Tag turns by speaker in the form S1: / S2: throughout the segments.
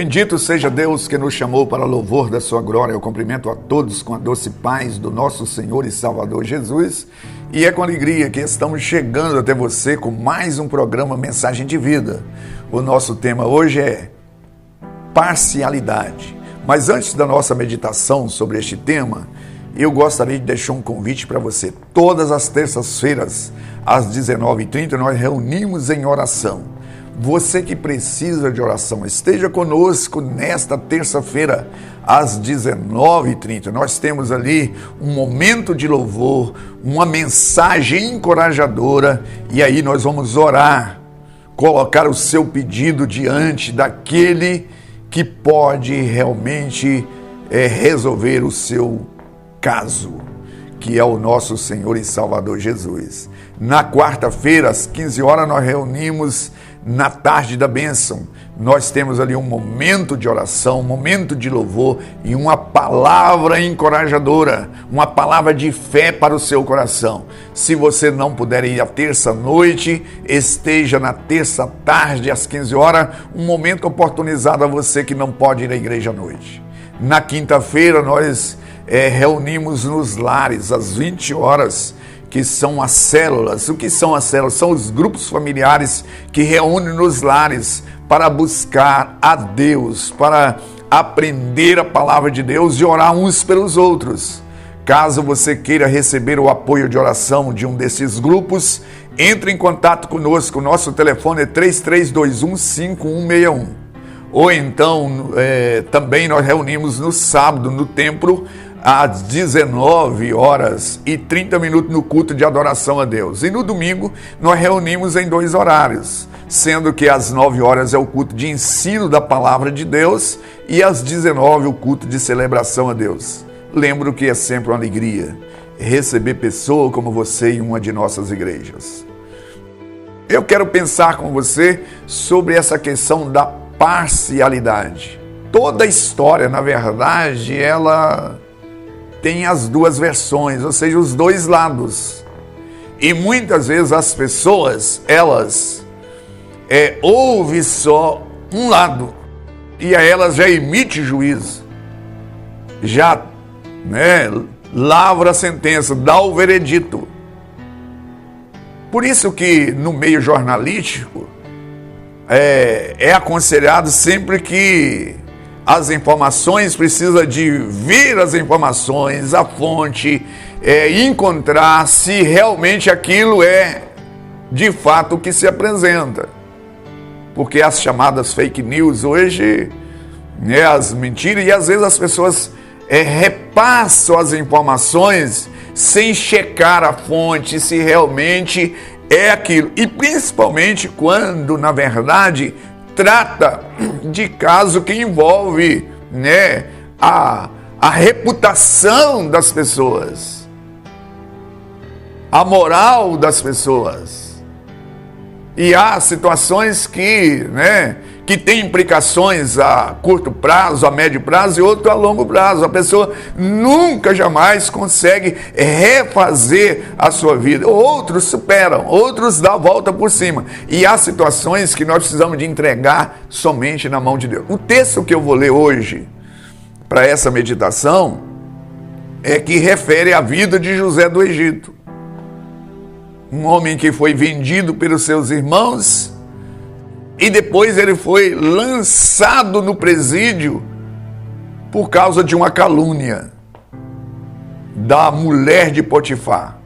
S1: Bendito seja Deus que nos chamou para louvor da sua glória. Eu cumprimento a todos com a doce paz do nosso Senhor e Salvador Jesus. E é com alegria que estamos chegando até você com mais um programa Mensagem de Vida. O nosso tema hoje é parcialidade. Mas antes da nossa meditação sobre este tema, eu gostaria de deixar um convite para você. Todas as terças-feiras, às 19h30, nós reunimos em oração. Você que precisa de oração, esteja conosco nesta terça-feira, às 19h30. Nós temos ali um momento de louvor, uma mensagem encorajadora, e aí nós vamos orar, colocar o seu pedido diante daquele que pode realmente resolver o seu caso, que é o nosso Senhor e Salvador Jesus. Na quarta-feira, às 15 horas, nós reunimos na tarde da bênção. Nós temos ali um momento de oração, um momento de louvor e uma palavra encorajadora, uma palavra de fé para o seu coração. Se você não puder ir à terça-noite, esteja na terça-tarde, às 15 horas, um momento oportunizado a você que não pode ir à igreja à noite. Na quinta-feira, nós reunimos nos lares, às 20 horas, que são as células. O que são as células? São os grupos familiares que reúnem nos lares para buscar a Deus, para aprender a palavra de Deus e orar uns pelos outros. Caso você queira receber o apoio de oração de um desses grupos, entre em contato conosco. O nosso telefone é 3321-5161. Ou então, também nós reunimos no sábado, no templo, às 19h30 no culto de adoração a Deus. E no domingo nós reunimos em 2 horários, sendo que às 9 horas é o culto de ensino da palavra de Deus e às 19 o culto de celebração a Deus. Lembro que é sempre uma alegria receber pessoa como você em uma de nossas igrejas. Eu quero pensar com você sobre essa questão da parcialidade. Toda a história, na verdade, ela tem as duas versões, ou seja, os dois lados. E muitas vezes as pessoas, elas ouvem só um lado, e a elas já emite juízo, já lavra a sentença, dá o veredito. Por isso que no meio jornalístico é aconselhado sempre que as informações, precisa de ver as informações, a fonte, encontrar se realmente aquilo é de fato o que se apresenta. Porque as chamadas fake news hoje, as mentiras, e às vezes as pessoas repassam as informações sem checar a fonte, se realmente é aquilo. E principalmente quando, na verdade, trata de caso que envolve a reputação das pessoas, a moral das pessoas. E há situações que tem implicações a curto prazo, a médio prazo e outro a longo prazo. A pessoa nunca, jamais consegue refazer a sua vida. Outros superam, outros dão a volta por cima. E há situações que nós precisamos de entregar somente na mão de Deus. O texto que eu vou ler hoje, para essa meditação, é que refere à vida de José do Egito. Um homem que foi vendido pelos seus irmãos, e depois ele foi lançado no presídio por causa de uma calúnia da mulher de Potifar.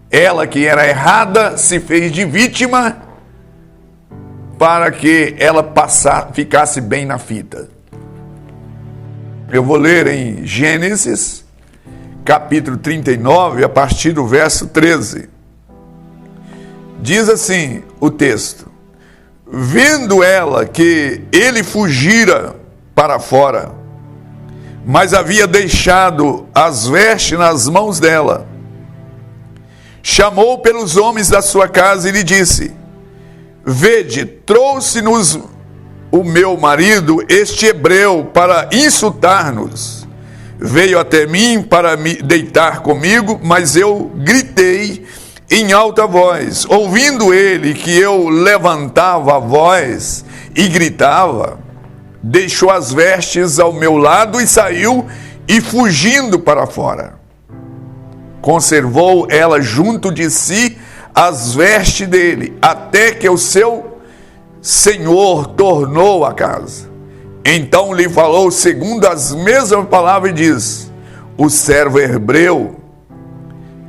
S1: Ela, que era errada, se fez de vítima para que ela ficasse bem na fita. Eu vou ler em Gênesis, capítulo 39, a partir do verso 13. Diz assim o texto: vendo ela que ele fugira para fora, mas havia deixado as vestes nas mãos dela, chamou pelos homens da sua casa e lhe disse: vede, trouxe-nos o meu marido, este hebreu, para insultar-nos. Veio até mim para me deitar comigo, mas eu gritei em alta voz. Ouvindo ele que eu levantava a voz e gritava, deixou as vestes ao meu lado e saiu, e fugindo para fora. Conservou ela junto de si as vestes dele, até que o seu senhor tornou a casa. Então lhe falou segundo as mesmas palavras e diz: o servo hebreu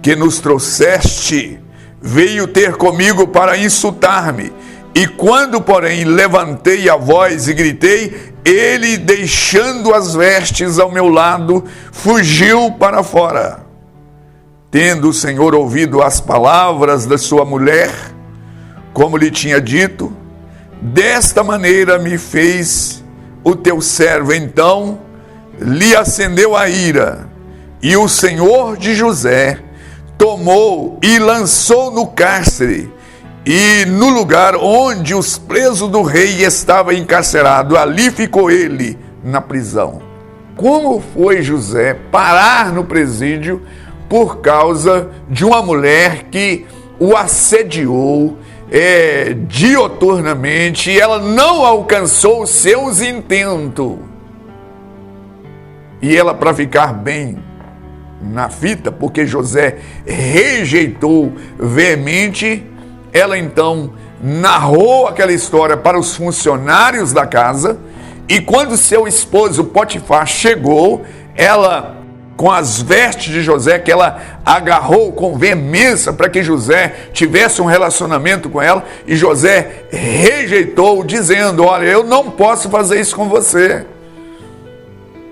S1: que nos trouxeste veio ter comigo para insultar-me. E quando, porém, levantei a voz e gritei, ele, deixando as vestes ao meu lado, fugiu para fora. Tendo o Senhor ouvido as palavras da sua mulher, como lhe tinha dito, desta maneira me fez o teu servo. Então lhe acendeu a ira, e o Senhor de José tomou e lançou no cárcere, e no lugar onde os presos do rei estavam encarcerados, ali ficou ele na prisão. Como foi José parar no presídio por causa de uma mulher que o assediou dioturnamente, e ela não alcançou os seus intentos. E ela, para ficar bem na fita, porque José rejeitou veemente, ela então narrou aquela história para os funcionários da casa, e quando seu esposo Potifar chegou, ela, com as vestes de José, que ela agarrou com veemência para que José tivesse um relacionamento com ela, e José rejeitou, dizendo: olha, eu não posso fazer isso com você.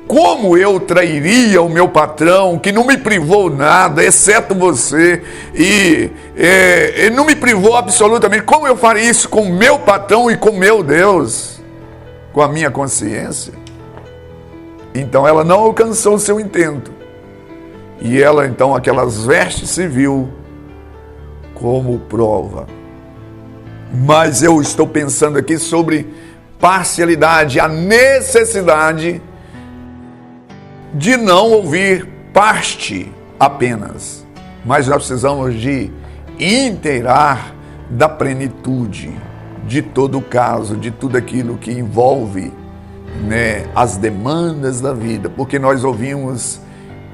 S1: Como eu trairia o meu patrão, que não me privou nada, exceto você, e não me privou absolutamente? Como eu faria isso com o meu patrão e com meu Deus? Com a minha consciência? Então ela não alcançou o seu intento. E ela, então, aquelas vestes se viu como prova. Mas eu estou pensando aqui sobre parcialidade, a necessidade de não ouvir parte apenas, mas nós precisamos de inteirar da plenitude de todo o caso, de tudo aquilo que envolve, as demandas da vida, porque nós ouvimos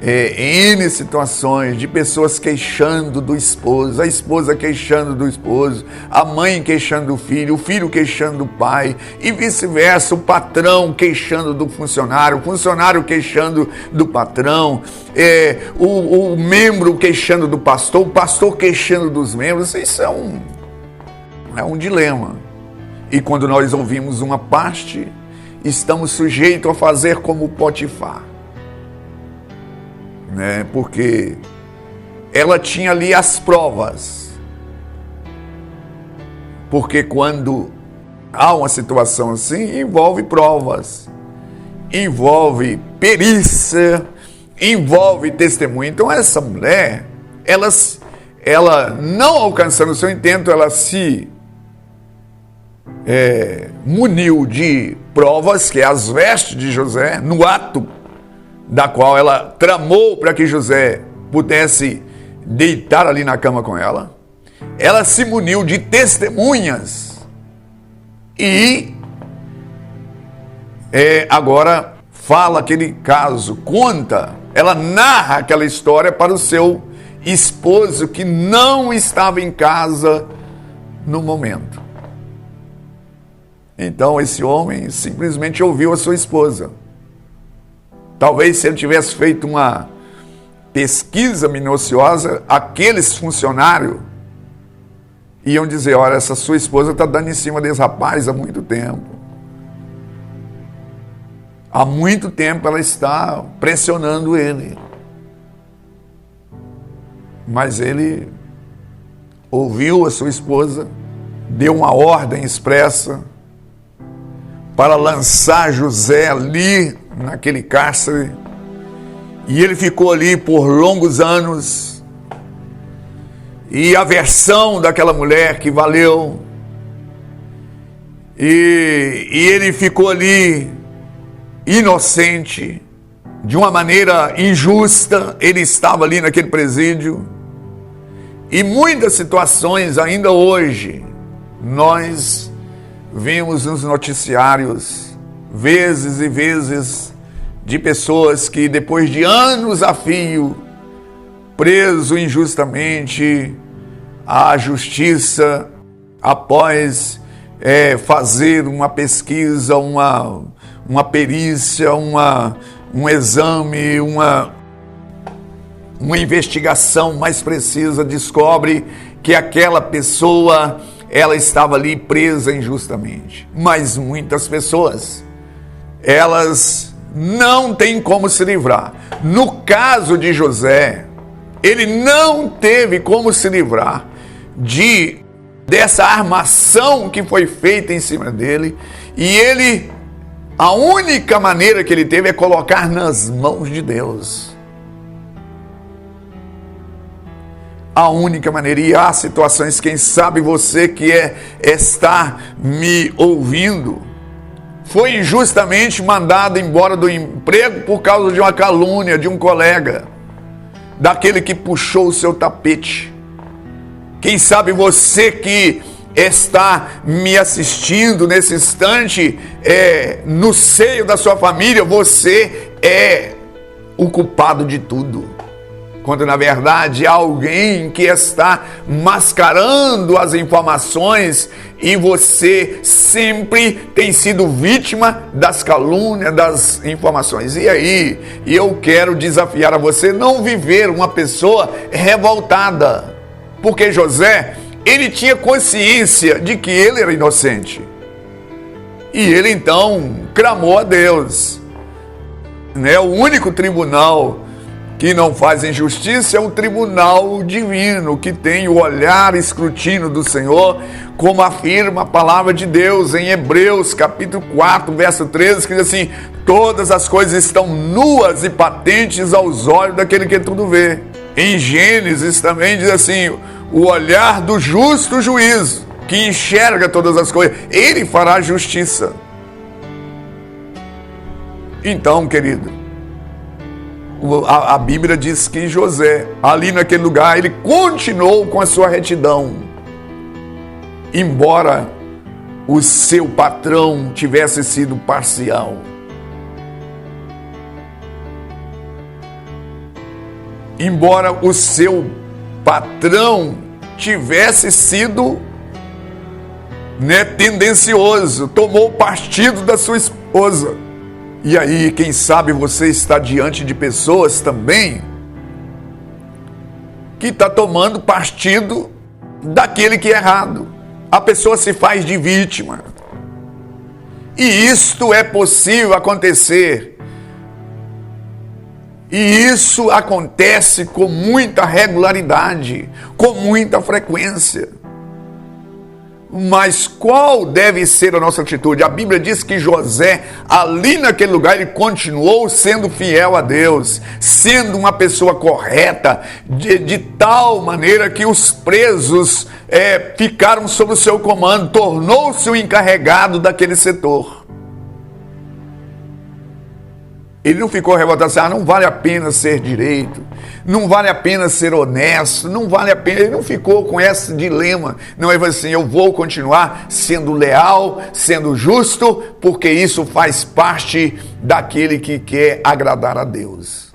S1: N situações de pessoas queixando do esposo, a esposa queixando do esposo, a mãe queixando do filho, o filho queixando do pai, e vice-versa, o patrão queixando do funcionário, o funcionário queixando do patrão, o membro queixando do pastor, o pastor queixando dos membros. Isso é um dilema. E quando nós ouvimos uma parte, estamos sujeitos a fazer como Potifar. Porque ela tinha ali as provas. Porque quando há uma situação assim, envolve provas, envolve perícia, envolve testemunho. Então essa mulher, ela não alcançando o seu intento, ela se muniu de provas, que é as vestes de José, no ato da qual ela tramou para que José pudesse deitar ali na cama com ela. Ela se muniu de testemunhas e agora fala aquele caso, conta, ela narra aquela história para o seu esposo, que não estava em casa no momento. Então esse homem simplesmente ouviu a sua esposa. Talvez se ele tivesse feito uma pesquisa minuciosa, aqueles funcionários iam dizer: olha, essa sua esposa está dando em cima desse rapaz há muito tempo. Há muito tempo ela está pressionando ele. Mas ele ouviu a sua esposa, deu uma ordem expressa para lançar José ali naquele cárcere, e ele ficou ali por longos anos, e a versão daquela mulher que valeu, e ele ficou ali inocente, de uma maneira injusta. Ele estava ali naquele presídio, e muitas situações ainda hoje nós vimos nos noticiários vezes e vezes de pessoas que depois de anos a fio, preso injustamente, à justiça, após fazer uma pesquisa, uma perícia, um exame, uma investigação mais precisa, descobre que aquela pessoa, ela estava ali presa injustamente. Mas muitas pessoas, elas não têm como se livrar. No caso de José, ele não teve como se livrar dessa armação que foi feita em cima dele, e a única maneira que ele teve é colocar nas mãos de Deus. A única maneira. E há situações, quem sabe você que está me ouvindo, foi injustamente mandado embora do emprego por causa de uma calúnia de um colega, daquele que puxou o seu tapete. Quem sabe você que está me assistindo nesse instante, no seio da sua família, você é o culpado de tudo. Quando na verdade há alguém que está mascarando as informações e você sempre tem sido vítima das calúnias, das informações. E aí, eu quero desafiar a você não viver uma pessoa revoltada, porque José, ele tinha consciência de que ele era inocente. E ele então clamou a Deus. O único tribunal que não faz injustiça é o tribunal divino, que tem o olhar escrutínio do Senhor, como afirma a palavra de Deus em Hebreus capítulo 4, verso 13, que diz assim: todas as coisas estão nuas e patentes aos olhos daquele que tudo vê. Em Gênesis também diz assim: o olhar do justo juízo, que enxerga todas as coisas, ele fará justiça. Então, querido, a Bíblia diz que José, ali naquele lugar, ele continuou com a sua retidão, embora o seu patrão tivesse sido parcial. Embora o seu patrão tivesse sido tendencioso, tomou partido da sua esposa. E aí, quem sabe você está diante de pessoas também que está tomando partido daquele que é errado. A pessoa se faz de vítima. E isto é possível acontecer. E isso acontece com muita regularidade, com muita frequência. Mas qual deve ser a nossa atitude? A Bíblia diz que José, ali naquele lugar, ele continuou sendo fiel a Deus, sendo uma pessoa correta, de tal maneira que os presos ficaram sob o seu comando, tornou-se o encarregado daquele setor. Ele não ficou revoltado assim: não vale a pena ser direito, não vale a pena ser honesto, não vale a pena. Ele não ficou com esse dilema. Não, ele falou assim: eu vou continuar sendo leal, sendo justo, porque isso faz parte daquele que quer agradar a Deus.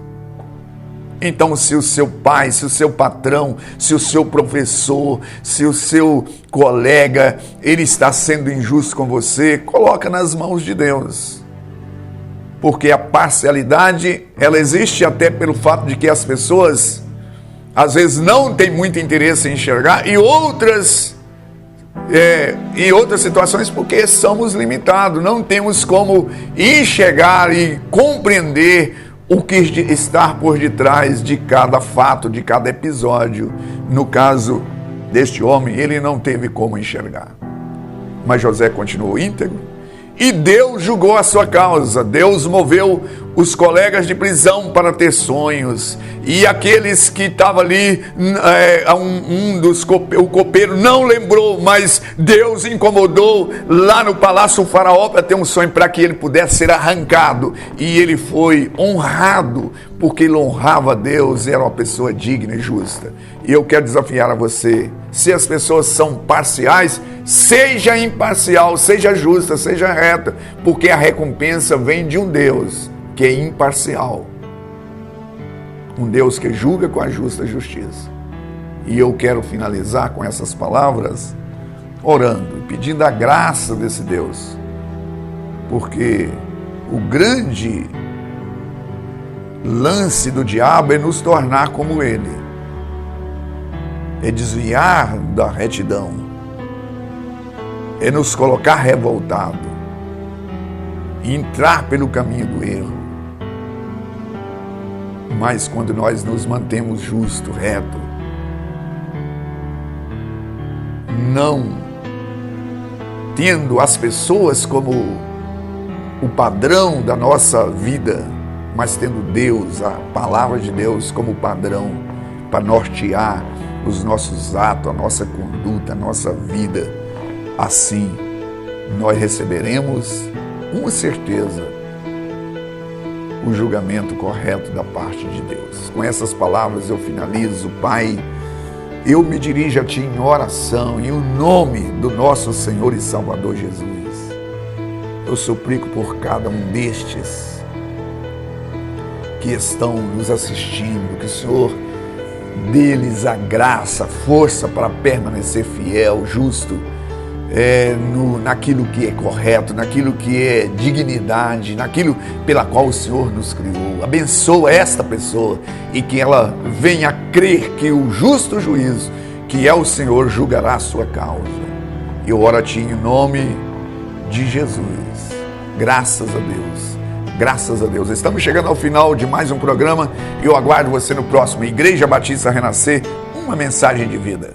S1: Então, se o seu pai, se o seu patrão, se o seu professor, se o seu colega, ele está sendo injusto com você, coloca nas mãos de Deus. Porque a parcialidade, ela existe até pelo fato de que as pessoas, às vezes, não têm muito interesse em enxergar, e outras situações, porque somos limitados, não temos como enxergar e compreender o que está por detrás de cada fato, de cada episódio. No caso deste homem, ele não teve como enxergar. Mas José continuou íntegro. E Deus julgou a sua causa. Deus moveu os colegas de prisão para ter sonhos. E aqueles que estavam ali, o copeiro não lembrou, mas Deus incomodou lá no palácio do faraó para ter um sonho, para que ele pudesse ser arrancado. E ele foi honrado, porque ele honrava a Deus, era uma pessoa digna e justa. E eu quero desafiar a você: se as pessoas são parciais, Seja imparcial, seja justa, seja reta, porque a recompensa vem de um Deus que é imparcial. Um Deus que julga com a justa justiça. E eu quero finalizar com essas palavras, orando e pedindo a graça desse Deus, porque o grande lance do diabo é nos tornar como ele, é desviar da retidão, é nos colocar revoltado, entrar pelo caminho do erro. Mas quando nós nos mantemos justo, reto, não tendo as pessoas como o padrão da nossa vida, mas tendo Deus, a palavra de Deus como padrão para nortear os nossos atos, a nossa conduta, a nossa vida, assim nós receberemos com certeza o julgamento correto da parte de Deus. Com essas palavras eu finalizo. Pai, eu me dirijo a Ti em oração, em o nome do nosso Senhor e Salvador Jesus. Eu suplico por cada um destes que estão nos assistindo, que o Senhor dê-lhes a graça, a força para permanecer fiel, justo, naquilo que é correto, naquilo que é dignidade, naquilo pela qual o Senhor nos criou. Abençoa esta pessoa e que ela venha a crer que o justo juízo, que é o Senhor, julgará a sua causa. Eu oro a Ti em nome de Jesus. Graças a Deus. Graças a Deus. Estamos chegando ao final de mais um programa e eu aguardo você no próximo. Igreja Batista Renascer, uma mensagem de vida.